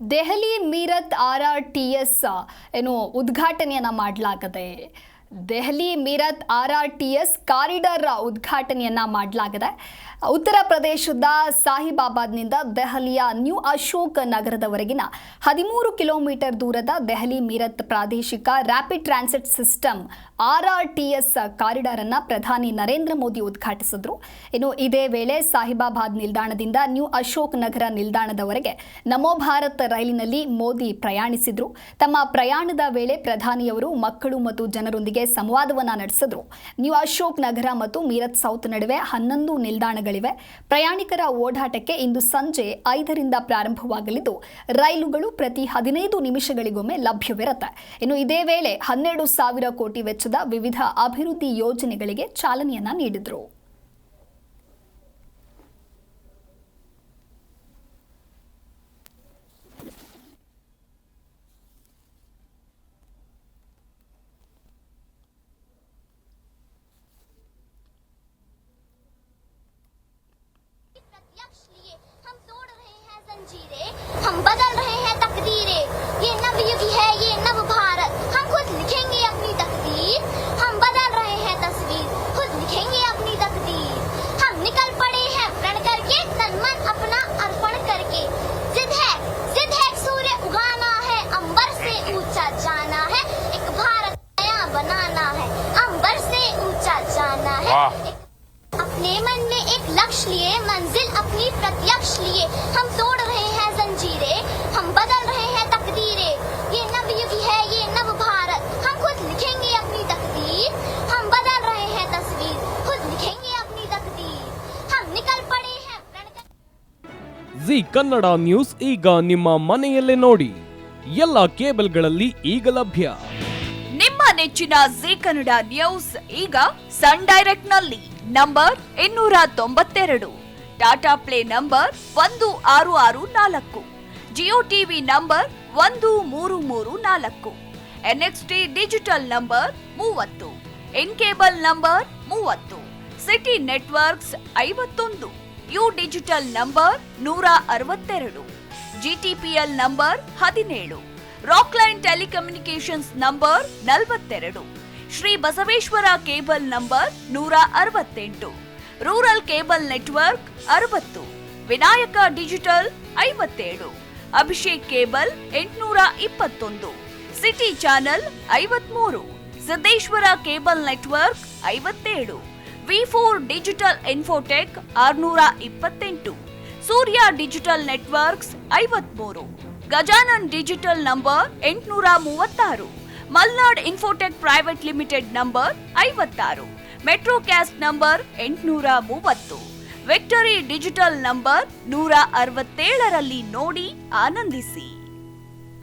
Delhi Meerut RRTS ಏನು ಉದ್ಘಾಟನೆಯನ್ನ ಮಾಡಲಾಗಿದೆ. Delhi Meerut RRTS corridor ಉದ್ಘಾಟನೆಯನ್ನ ಮಾಡಲಾಗಿದೆ. ಉತ್ತರ ಪ್ರದೇಶದ ಸಾಹಿಬಾಬಾದ್ನಿಂದ ದೆಹಲಿಯ ನ್ಯೂ ಅಶೋಕ್ ನಗರದವರೆಗಿನ 13 ಕಿಲೋಮೀಟರ್ ದೂರದ ದೆಹಲಿ ಮೀರತ್ ಪ್ರಾದೇಶಿಕ rapid transit system RRTS corridor ಅನ್ನು ಪ್ರಧಾನಿ ನರೇಂದ್ರ ಮೋದಿ ಉದ್ಘಾಟಿಸಿದ್ರು. ಇನ್ನು ಇದೇ ವೇಳೆ ಸಾಹಿಬಾಬಾದ್ ನಿಲ್ದಾಣದಿಂದ ನ್ಯೂ ಅಶೋಕ್ ನಗರ ನಿಲ್ದಾಣದವರೆಗೆ ನಮೋ ಭಾರತ್ ರೈಲಿನಲ್ಲಿ ಮೋದಿ ಪ್ರಯಾಣಿಸಿದ್ರು. ತಮ್ಮ ಪ್ರಯಾಣದ ವೇಳೆ ಪ್ರಧಾನಿಯವರು ಮಕ್ಕಳು ಮತ್ತು ಜನರೊಂದಿಗೆ ಸಂವಾದವನ್ನ ನಡೆಸಿದ್ರು. ನ್ಯೂ ಅಶೋಕ್ ನಗರ ಮತ್ತು ಮೀರತ್ ಸೌತ್ ನಡುವೆ 11 ನಿಲ್ದಾಣಗಳಿವೆ. ಪ್ರಯಾಣಿಕರ ಓಡಾಟಕ್ಕೆ ಇಂದು ಸಂಜೆ 5ರಿಂದ ಪ್ರಾರಂಭವಾಗಲಿದ್ದು ರೈಲುಗಳು ಪ್ರತಿ 15 ನಿಮಿಷಗಳಿಗೊಮ್ಮೆ ಲಭ್ಯವಿರುತ್ತೆ. ಇನ್ನು ಇದೇ ವೇಳೆ 12,000 ಕೋಟಿ ವೆಚ್ಚದ ವಿವಿಧ ಅಭಿವೃದ್ಧಿ ಯೋಜನೆಗಳಿಗೆ ಚಾಲನೆಯನ್ನ ನೀಡಿದ್ರು. हम तोड़ रहे हैं जंजीरें, हम बदल रहे हैं तकदीरें, ये नवयुग है, ये नव भारत, हम खुद लिखेंगे अपनी तकदीर, हम बदल रहे हैं तस्वीर, खुद लिखेंगे अपनी तकदीर, हम निकल पड़े हैं प्रण करके, तन मन अपना अर्पण करके, जिद है सूर्य उगाना है, अंबर से ऊंचा जाना है, एक भारत नया बनाना है, अंबर से ऊंचा जाना है, अपने मन में एक लक्ष्य लिए, मंजिल अपनी प्रत्यक्ष लिए, हम तोड़ रहे हैं जंजीरें, हम बदल रहे हैं तकदीरें, ये नवयुग है, ये नव भारत, हम खुद लिखेंगे अपनी तकदीर, हम बदल रहे हैं तस्वीर, खुद लिखेंगे अपनी तकदीर, हम निकल पड़े हैं ಜಿ ಕನ್ನಡ ನ್ಯೂಸ್ ಈಗ ನಿಮ್ಮ ಮನೆಯಲ್ಲೇ ನೋಡಿ, ಎಲ್ಲ ಕೇಬಲ್ಗಳಲ್ಲಿ ಈಗ ಲಭ್ಯ. ನಿಮ್ಮ ನೆಚ್ಚಿನ ಜಿ ಕನ್ನಡ ನ್ಯೂಸ್ ಈಗ ಸನ್ ಡೈರೆಕ್ಟ್ ನಲ್ಲಿ number 292, Tata play number 1664, Jio TV number 1334, NXT digital number 30, in cable number 30, city networks 51, U digital number 162, GTPL number 17, Rockline telecommunications number 42, Shri Basaveshwara cable number 168, rural cable network 60, Vinayaka digital 57, Abhishek cable 821, city channel 53, Siddeshwara cable network 57, V4 digital Infotech 628, Surya digital networks 53, Gajanan digital number 836, Malnad infotech private limited number 56, metro cast number 830, victory digital number 167ರಲ್ಲಿ ನೋಡಿ ಆನಂದಿಸಿ.